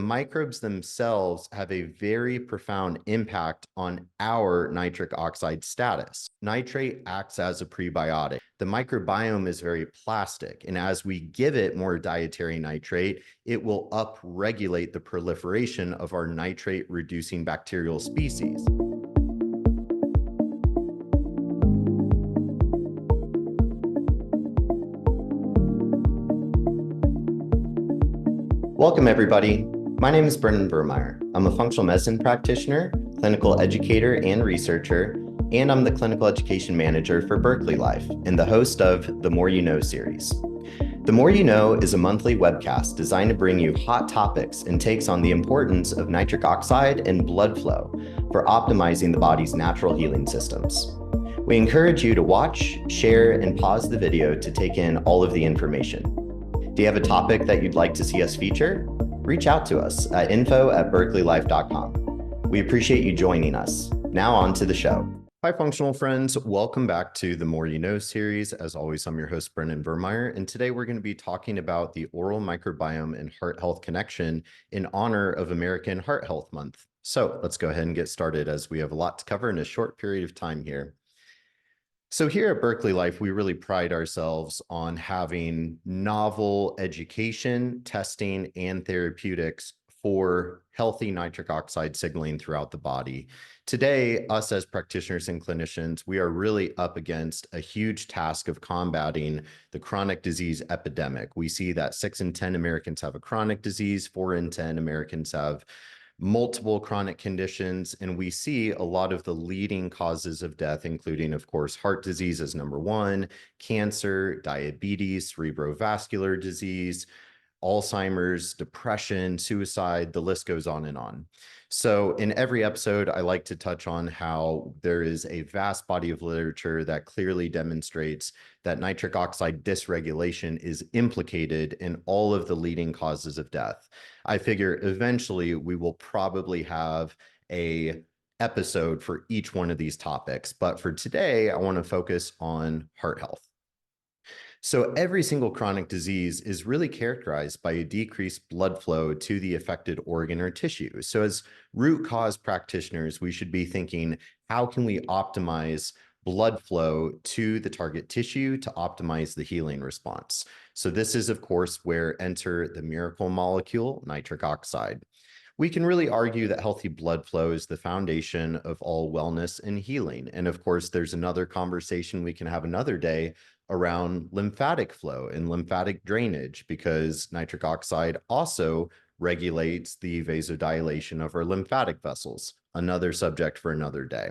Microbes themselves have a very profound impact on our nitric oxide status. Nitrate acts as a prebiotic. The microbiome is very plastic, and as we give it more dietary nitrate, it will upregulate the proliferation of our nitrate-reducing bacterial species. Welcome, everybody. My name is Brendan Vermeire. I'm a functional medicine practitioner, clinical educator and researcher, and I'm the clinical education manager for Berkeley Life and the host of The More You Know series. The More You Know is a monthly webcast designed to bring you hot topics and takes on the importance of nitric oxide and blood flow for optimizing the body's natural healing systems. We encourage you to watch, share, and pause the video to take in all of the information. Do you have a topic that you'd like to see us feature? Reach out to us at info@berkeleylife.com. We appreciate you joining us. Now on to the show. Hi, functional friends. Welcome back to the More You Know series. As always, I'm your host, Brendan Vermeire, and today we're going to be talking about the oral microbiome and heart health connection in honor of American Heart Health Month. So let's go ahead and get started as we have a lot to cover in a short period of time here. So here at Berkeley Life, we really pride ourselves on having novel education, testing, and therapeutics for healthy nitric oxide signaling throughout the body. Today, us as practitioners and clinicians, we are really up against a huge task of combating the chronic disease epidemic. We see that 6 in 10 Americans have a chronic disease, 4 in 10 Americans have multiple chronic conditions, and we see a lot of the leading causes of death, including, of course, heart disease as number one, cancer, diabetes, cerebrovascular disease, Alzheimer's, depression, suicide, the list goes on and on. So in every episode, I like to touch on how there is a vast body of literature that clearly demonstrates that nitric oxide dysregulation is implicated in all of the leading causes of death. I figure eventually we will probably have a episode for each one of these topics, but for today, I want to focus on heart health. So every single chronic disease is really characterized by a decreased blood flow to the affected organ or tissue. So as root cause practitioners, we should be thinking, how can we optimize blood flow to the target tissue to optimize the healing response? So this is, of course, where enter the miracle molecule, nitric oxide. We can really argue that healthy blood flow is the foundation of all wellness and healing. And of course, there's another conversation we can have another day around lymphatic flow and lymphatic drainage, because nitric oxide also regulates the vasodilation of our lymphatic vessels, another subject for another day.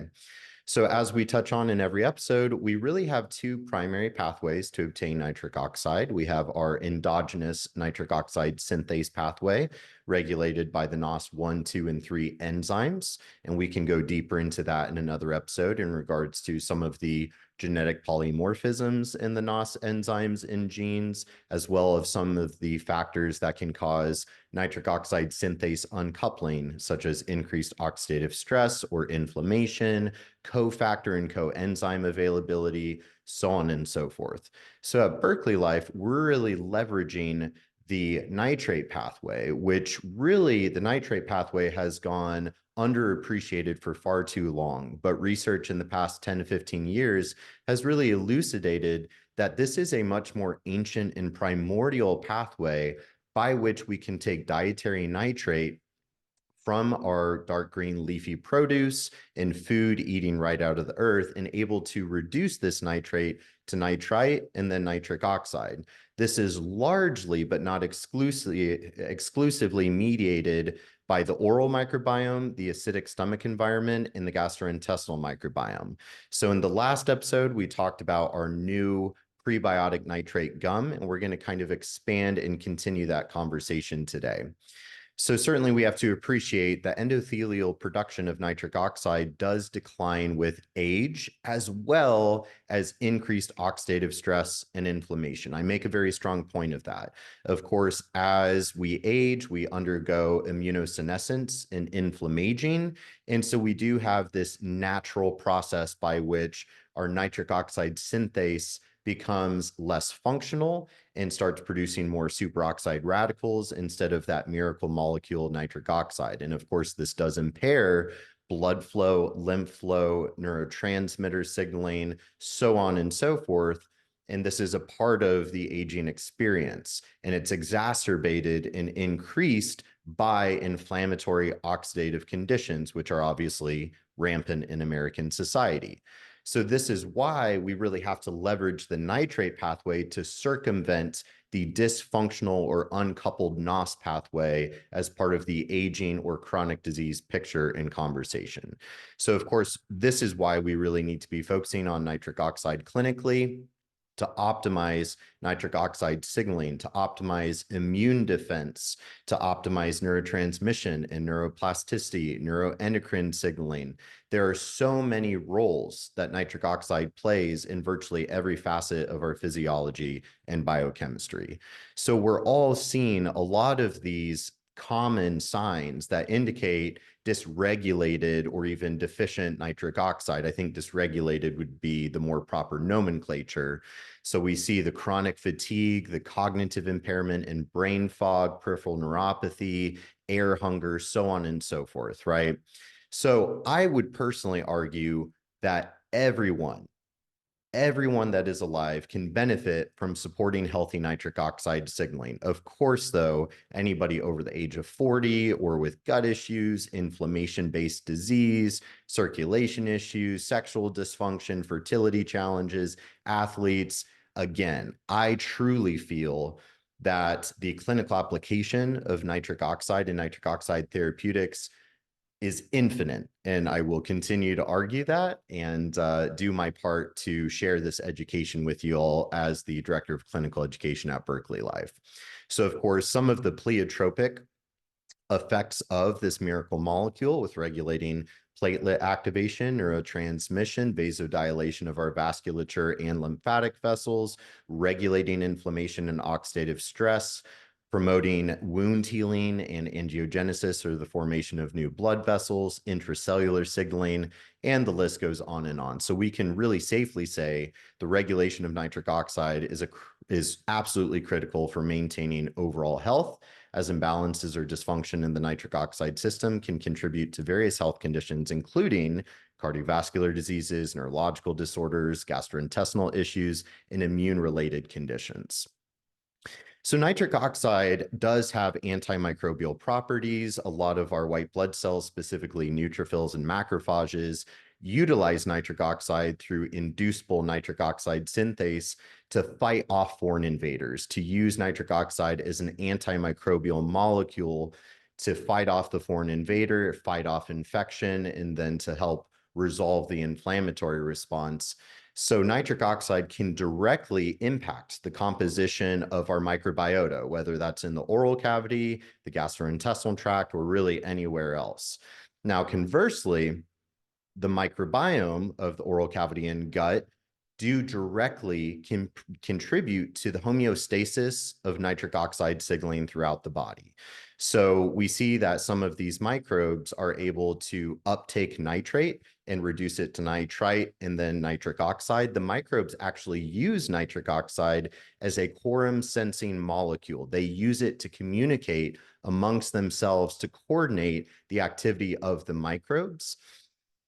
So as we touch on in every episode, we really have two primary pathways to obtain nitric oxide. We have our endogenous nitric oxide synthase pathway regulated by the NOS1, 2, and 3 enzymes. And we can go deeper into that in another episode in regards to some of the genetic polymorphisms in the NOS enzymes in genes, as well as some of the factors that can cause nitric oxide synthase uncoupling, such as increased oxidative stress or inflammation, cofactor and coenzyme availability, so on and so forth. So at Berkeley Life, we're really leveraging the nitrate pathway, which really the nitrate pathway has gone underappreciated for far too long. But research in the past 10 to 15 years has really elucidated that this is a much more ancient and primordial pathway by which we can take dietary nitrate from our dark green leafy produce and food eating right out of the earth and able to reduce this nitrate to nitrite and then nitric oxide. This is largely, but not exclusively mediated by the oral microbiome, the acidic stomach environment, and the gastrointestinal microbiome. So in the last episode, we talked about our new prebiotic nitrate gum, and we're going to kind of expand and continue that conversation today. So certainly we have to appreciate that endothelial production of nitric oxide does decline with age, as well as increased oxidative stress and inflammation. I make a very strong point of that. Of course, as we age, we undergo immunosenescence and inflammaging. And so we do have this natural process by which our nitric oxide synthase becomes less functional and starts producing more superoxide radicals instead of that miracle molecule nitric oxide. And of course, this does impair blood flow, lymph flow, neurotransmitter signaling, so on and so forth. And this is a part of the aging experience. And it's exacerbated and increased by inflammatory oxidative conditions, which are obviously rampant in American society. So this is why we really have to leverage the nitrate pathway to circumvent the dysfunctional or uncoupled NOS pathway as part of the aging or chronic disease picture and conversation. So of course, this is why we really need to be focusing on nitric oxide clinically, to optimize nitric oxide signaling, to optimize immune defense, to optimize neurotransmission and neuroplasticity, neuroendocrine signaling. There are so many roles that nitric oxide plays in virtually every facet of our physiology and biochemistry. So we're all seeing a lot of these common signs that indicate dysregulated or even deficient nitric oxide. I think dysregulated would be the more proper nomenclature. So we see the chronic fatigue, the cognitive impairment and brain fog, peripheral neuropathy, air hunger, so on and so forth, right? So I would personally argue that everyone that is alive can benefit from supporting healthy nitric oxide signaling. Of course, though, anybody over the age of 40 or with gut issues, inflammation-based disease, circulation issues, sexual dysfunction, fertility challenges, athletes, again, I truly feel that the clinical application of nitric oxide and nitric oxide therapeutics is infinite. And I will continue to argue that and do my part to share this education with you all as the Director of Clinical Education at Berkeley Life. So of course, some of the pleiotropic effects of this miracle molecule with regulating platelet activation, neurotransmission, vasodilation of our vasculature and lymphatic vessels, regulating inflammation and oxidative stress, promoting wound healing and angiogenesis, or the formation of new blood vessels, intracellular signaling, and the list goes on and on. So we can really safely say the regulation of nitric oxide is absolutely critical for maintaining overall health, as imbalances or dysfunction in the nitric oxide system can contribute to various health conditions, including cardiovascular diseases, neurological disorders, gastrointestinal issues, and immune-related conditions. So nitric oxide does have antimicrobial properties. A lot of our white blood cells, specifically neutrophils and macrophages, utilize nitric oxide through inducible nitric oxide synthase to fight off foreign invaders, to use nitric oxide as an antimicrobial molecule to fight off the foreign invader, fight off infection, and then to help resolve the inflammatory response. So nitric oxide can directly impact the composition of our microbiota, whether that's in the oral cavity, the gastrointestinal tract, or really anywhere else. Now, conversely, the microbiome of the oral cavity and gut do directly contribute to the homeostasis of nitric oxide signaling throughout the body. So we see that some of these microbes are able to uptake nitrate and reduce it to nitrite and then nitric oxide. The microbes actually use nitric oxide as a quorum sensing molecule. They use it to communicate amongst themselves to coordinate the activity of the microbes.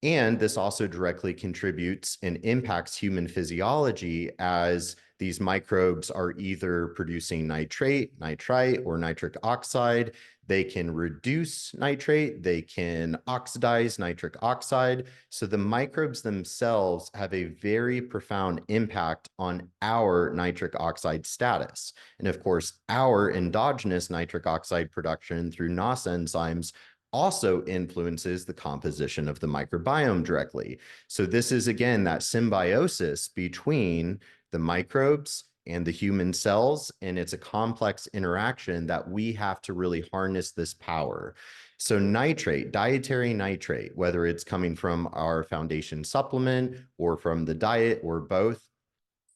And this also directly contributes and impacts human physiology, as these microbes are either producing nitrate, nitrite, or nitric oxide. They can reduce nitrate, they can oxidize nitric oxide. So the microbes themselves have a very profound impact on our nitric oxide status. And of course, our endogenous nitric oxide production through NOS enzymes also influences the composition of the microbiome directly. So this is, again, that symbiosis between the microbes and the human cells, and it's a complex interaction that we have to really harness this power. So nitrate, dietary nitrate, whether it's coming from our foundation supplement or from the diet or both,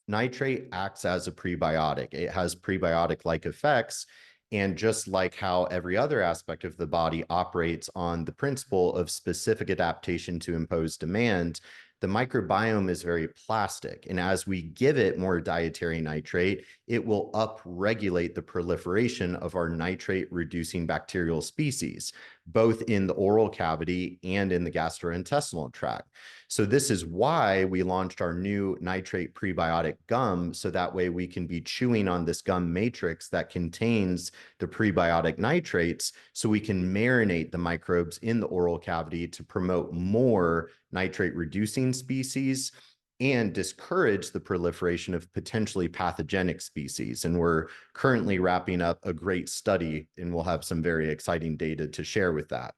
nitrate acts as a prebiotic. It has prebiotic-like effects. And just like how every other aspect of the body operates on the principle of specific adaptation to imposed demand, the microbiome is very plastic. And as we give it more dietary nitrate, it will upregulate the proliferation of our nitrate-reducing bacterial species, both in the oral cavity and in the gastrointestinal tract. So this is why we launched our new nitrate prebiotic gum, so that way we can be chewing on this gum matrix that contains the prebiotic nitrates, so we can marinate the microbes in the oral cavity to promote more nitrate-reducing species and discourage the proliferation of potentially pathogenic species. And we're currently wrapping up a great study, and we'll have some very exciting data to share with that.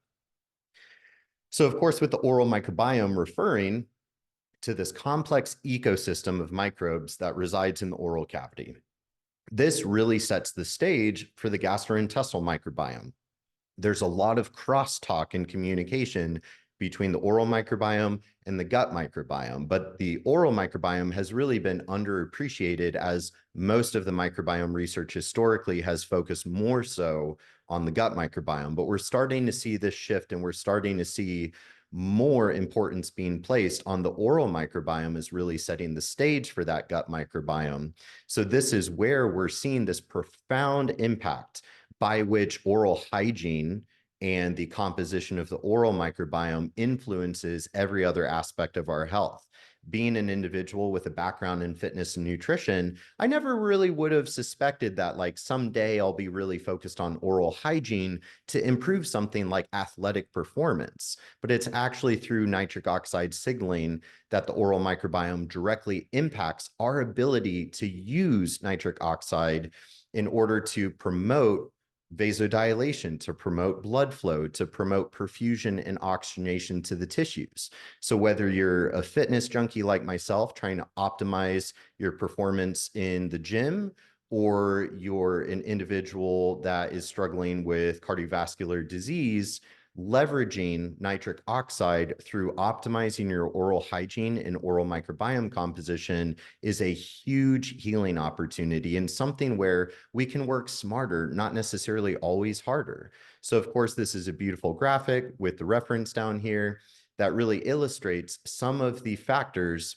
So, of course, with the oral microbiome referring to this complex ecosystem of microbes that resides in the oral cavity. This really sets the stage for the gastrointestinal microbiome. There's a lot of crosstalk and communication between the oral microbiome and the gut microbiome, but the oral microbiome has really been underappreciated, as most of the microbiome research historically has focused more so on the gut microbiome. But we're starting to see this shift, and we're starting to see more importance being placed on the oral microbiome, is really setting the stage for that gut microbiome. So this is where we're seeing this profound impact by which oral hygiene and the composition of the oral microbiome influences every other aspect of our health. Being an individual with a background in fitness and nutrition, I never really would have suspected that like someday I'll be really focused on oral hygiene to improve something like athletic performance. But it's actually through nitric oxide signaling that the oral microbiome directly impacts our ability to use nitric oxide in order to promote vasodilation, to promote blood flow, to promote perfusion and oxygenation to the tissues. So whether you're a fitness junkie like myself trying to optimize your performance in the gym, or you're an individual that is struggling with cardiovascular disease, leveraging nitric oxide through optimizing your oral hygiene and oral microbiome composition is a huge healing opportunity, and something where we can work smarter, not necessarily always harder. So of course, this is a beautiful graphic with the reference down here that really illustrates some of the factors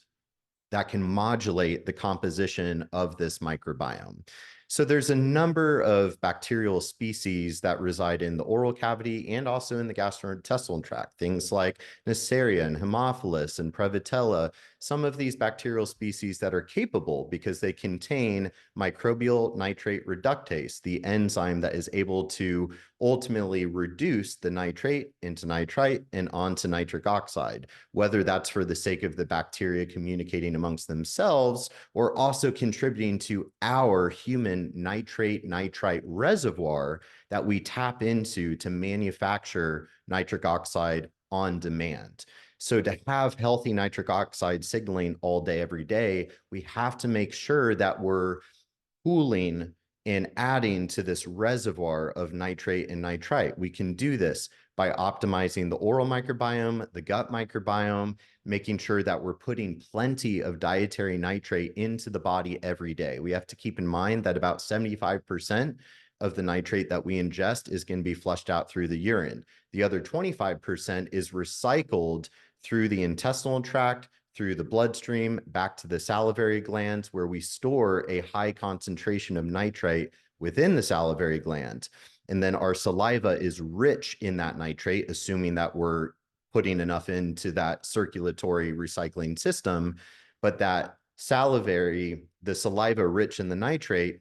that can modulate the composition of this microbiome. So there's a number of bacterial species that reside in the oral cavity and also in the gastrointestinal tract, things like Neisseria and Haemophilus and Prevotella, some of these bacterial species that are capable because they contain microbial nitrate reductase, the enzyme that is able to ultimately reduce the nitrate into nitrite and onto nitric oxide, whether that's for the sake of the bacteria communicating amongst themselves or also contributing to our human nitrate nitrite reservoir that we tap into to manufacture nitric oxide on demand. So to have healthy nitric oxide signaling all day, every day, we have to make sure that we're pooling and adding to this reservoir of nitrate and nitrite. We can do this by optimizing the oral microbiome, the gut microbiome, making sure that we're putting plenty of dietary nitrate into the body every day. We have to keep in mind that about 75% of the nitrate that we ingest is going to be flushed out through the urine. The other 25% is recycled through the intestinal tract, through the bloodstream, back to the salivary glands, where we store a high concentration of nitrate within the salivary gland. And then our saliva is rich in that nitrate, assuming that we're putting enough into that circulatory recycling system. But that the saliva rich in the nitrate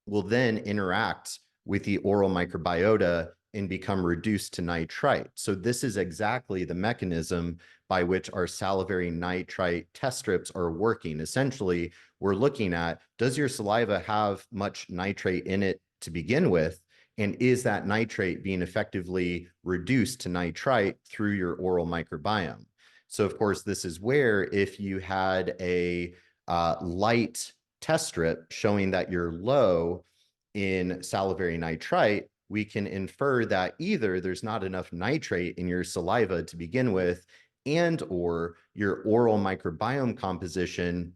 will then interact with the oral microbiota and become reduced to nitrite. So this is exactly the mechanism by which our salivary nitrite test strips are working. Essentially, we're looking at, does your saliva have much nitrate in it to begin with? And is that nitrate being effectively reduced to nitrite through your oral microbiome? So of course, this is where if you had a light test strip showing that you're low in salivary nitrite, we can infer that either there's not enough nitrate in your saliva to begin with, and or your oral microbiome composition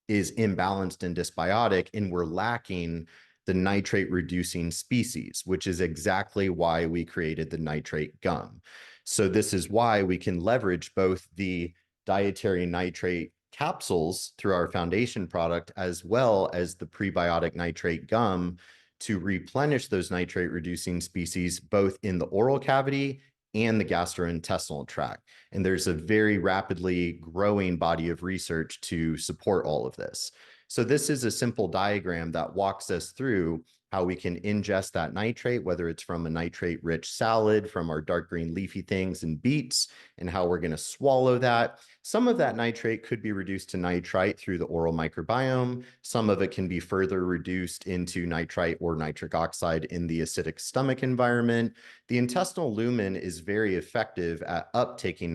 is imbalanced and dysbiotic, and we're lacking the nitrate reducing species, which is exactly why we created the nitrate gum. So this is why we can leverage both the dietary nitrate capsules through our foundation product, as well as the prebiotic nitrate gum to replenish those nitrate reducing species, both in the oral cavity and the gastrointestinal tract. And there's a very rapidly growing body of research to support all of this. So this is a simple diagram that walks us through how we can ingest that nitrate, whether it's from a nitrate-rich salad, from our dark green leafy things and beets, and how we're going to swallow that. Some of that nitrate could be reduced to nitrite through the oral microbiome. Some of it can be further reduced into nitrite or nitric oxide in the acidic stomach environment. The intestinal lumen is very effective at uptaking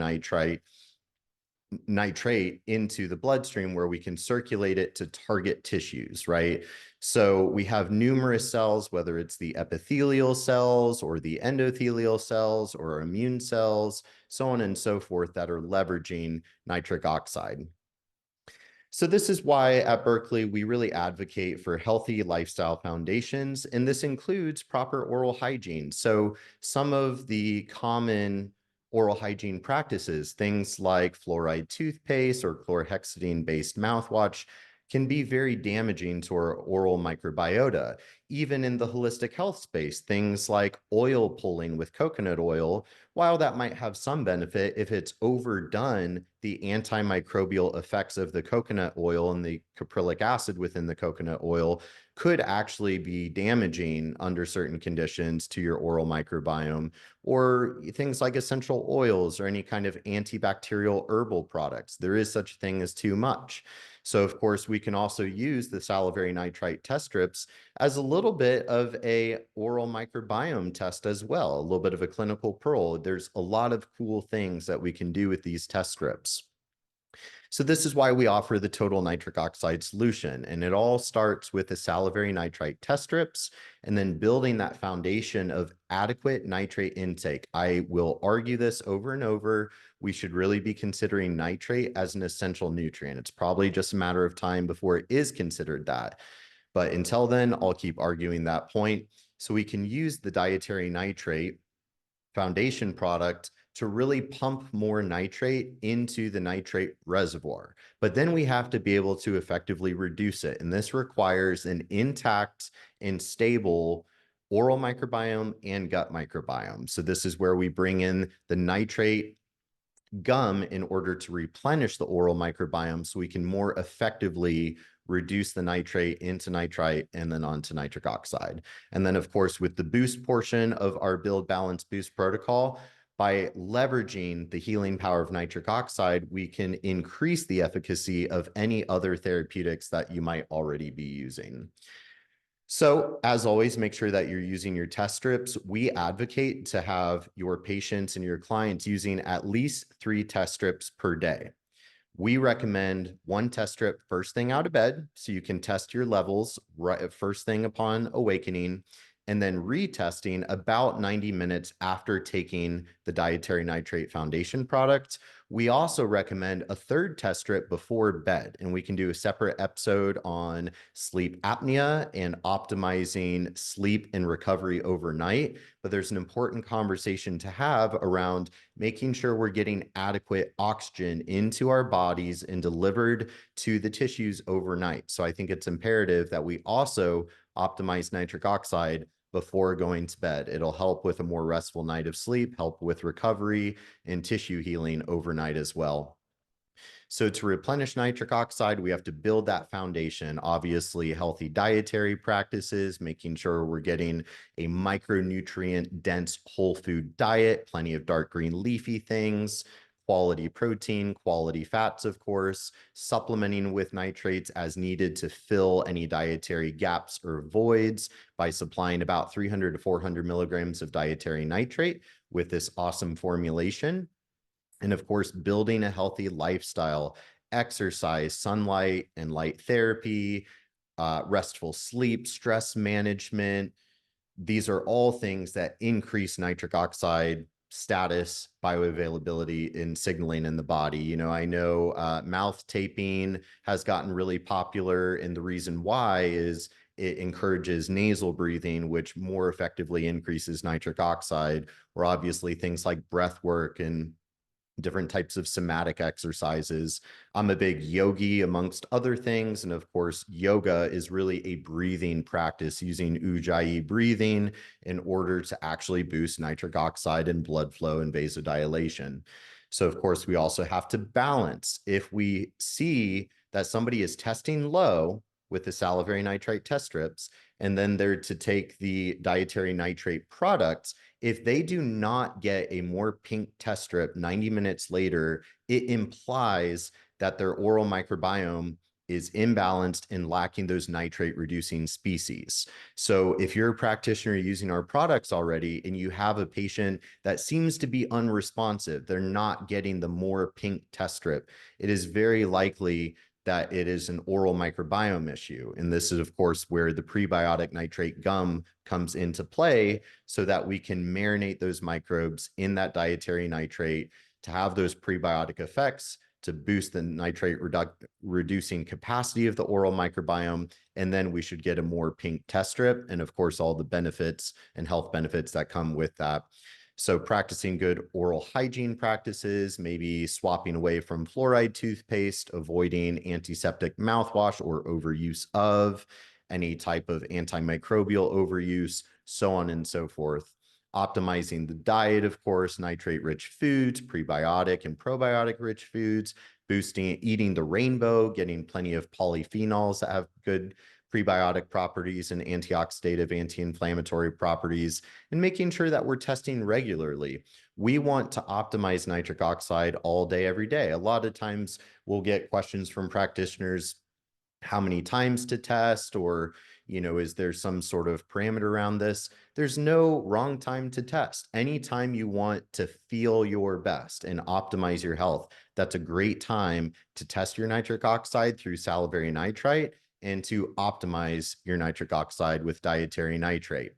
nitrate into the bloodstream, where we can circulate it to target tissues, right? So we have numerous cells, whether it's the epithelial cells or the endothelial cells or immune cells, so on and so forth, that are leveraging nitric oxide. So this is why at Berkeley, we really advocate for healthy lifestyle foundations, and this includes proper oral hygiene. So some of the common oral hygiene practices, things like fluoride toothpaste or chlorhexidine-based mouthwash, can be very damaging to our oral microbiota. Even in the holistic health space, things like oil pulling with coconut oil, while that might have some benefit, if it's overdone, the antimicrobial effects of the coconut oil and the caprylic acid within the coconut oil could actually be damaging under certain conditions to your oral microbiome, or things like essential oils or any kind of antibacterial herbal products. There is such a thing as too much. So of course, we can also use the salivary nitrite test strips as a little bit of a oral microbiome test as well, a little bit of a clinical pearl. There's a lot of cool things that we can do with these test strips. So this is why we offer the total nitric oxide solution. And it all starts with the salivary nitrite test strips and then building that foundation of adequate nitrate intake. I will argue this over and over. We should really be considering nitrate as an essential nutrient. It's probably just a matter of time before it is considered that. But until then, I'll keep arguing that point. So we can use the dietary nitrate foundation product to really pump more nitrate into the nitrate reservoir. But then we have to be able to effectively reduce it. And this requires an intact and stable oral microbiome and gut microbiome. So this is where we bring in the nitrate gum in order to replenish the oral microbiome so we can more effectively reduce the nitrate into nitrite and then onto nitric oxide. And then, of course, with the boost portion of our Build Balance Boost protocol, by leveraging the healing power of nitric oxide, we can increase the efficacy of any other therapeutics that you might already be using. So as always, make sure that you're using your test strips. We advocate to have your patients and your clients using at least 3 test strips per day. We recommend 1 test strip first thing out of bed, so you can test your levels right first thing upon awakening, and then retesting about 90 minutes after taking the dietary nitrate foundation product. We also recommend a 3rd test strip before bed, and we can do a separate episode on sleep apnea and optimizing sleep and recovery overnight. But there's an important conversation to have around making sure we're getting adequate oxygen into our bodies and delivered to the tissues overnight. So I think it's imperative that we also optimize nitric oxide before going to bed. It'll help with a more restful night of sleep, help with recovery and tissue healing overnight as well. So to replenish nitric oxide, we have to build that foundation. Obviously, healthy dietary practices, making sure we're getting a micronutrient-dense whole food diet, plenty of dark green leafy things, quality protein, quality fats, of course, supplementing with nitrates as needed to fill any dietary gaps or voids by supplying about 300 to 400 milligrams of dietary nitrate with this awesome formulation. And of course, building a healthy lifestyle, exercise, sunlight and light therapy, restful sleep, stress management. These are all things that increase nitric oxide status, bioavailability, and signaling in the body. You know, I know mouth taping has gotten really popular, and the reason why is it encourages nasal breathing, which more effectively increases nitric oxide, or obviously things like breath work and different types of somatic exercises. I'm a big yogi amongst other things. And of course, yoga is really a breathing practice using Ujjayi breathing in order to actually boost nitric oxide and blood flow and vasodilation. So of course, we also have to balance. If we see that somebody is testing low with the salivary nitrite test strips, and then they're to take the dietary nitrate products, if they do not get a more pink test strip 90 minutes later, it implies that their oral microbiome is imbalanced and lacking those nitrate reducing species. So if you're a practitioner using our products already and you have a patient that seems to be unresponsive, they're not getting the more pink test strip, it is very likely that it is an oral microbiome issue. And this is, of course, where the prebiotic nitrate gum comes into play so that we can marinate those microbes in that dietary nitrate to have those prebiotic effects to boost the nitrate reducing capacity of the oral microbiome. And then we should get a more pink test strip. And of course, all the benefits and health benefits that come with that. So practicing good oral hygiene practices, maybe swapping away from fluoride toothpaste, avoiding antiseptic mouthwash or overuse of, any type of antimicrobial overuse, so on and so forth. Optimizing the diet, of course, nitrate-rich foods, prebiotic and probiotic-rich foods, eating the rainbow, getting plenty of polyphenols that have good prebiotic properties and antioxidative, anti-inflammatory properties, and making sure that we're testing regularly. We want to optimize nitric oxide all day, every day. A lot of times we'll get questions from practitioners, how many times to test, or, is there some sort of parameter around this? There's no wrong time to test. Anytime you want to feel your best and optimize your health, that's a great time to test your nitric oxide through salivary nitrite and to optimize your nitric oxide with dietary nitrate.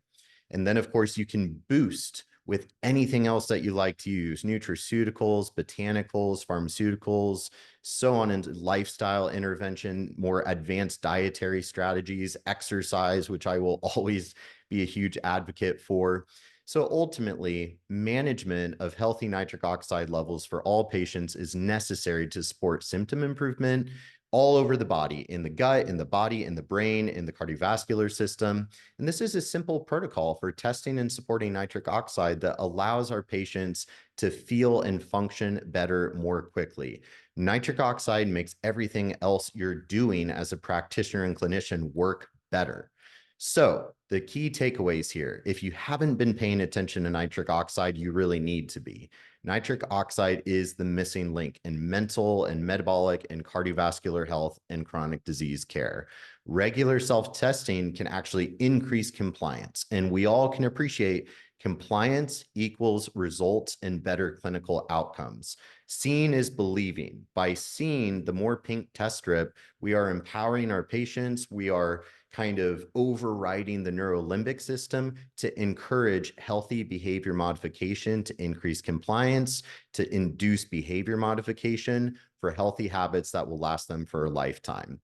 And then, of course, you can boost with anything else that you like to use, nutraceuticals, botanicals, pharmaceuticals, so on, into lifestyle intervention, more advanced dietary strategies, exercise, which I will always be a huge advocate for. So ultimately, management of healthy nitric oxide levels for all patients is necessary to support symptom improvement all over the body, in the gut, in the body, in the brain, in the cardiovascular system. And this is a simple protocol for testing and supporting nitric oxide that allows our patients to feel and function better more quickly. Nitric oxide makes everything else you're doing as a practitioner and clinician work better. So the key takeaways here, if you haven't been paying attention to nitric oxide, you really need to be. Nitric oxide is the missing link in mental and metabolic and cardiovascular health and chronic disease care. Regular self-testing can actually increase compliance, and we all can appreciate compliance equals results and better clinical outcomes. Seeing is believing. By seeing the more pink test strip, we are empowering our patients. We are kind of overriding the neurolimbic system to encourage healthy behavior modification, to increase compliance, to induce behavior modification for healthy habits that will last them for a lifetime.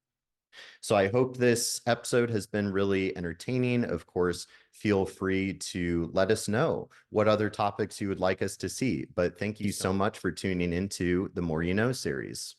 So I hope this episode has been really entertaining. Of course, feel free to let us know what other topics you would like us to see. But thank you so much for tuning into the More You Know series.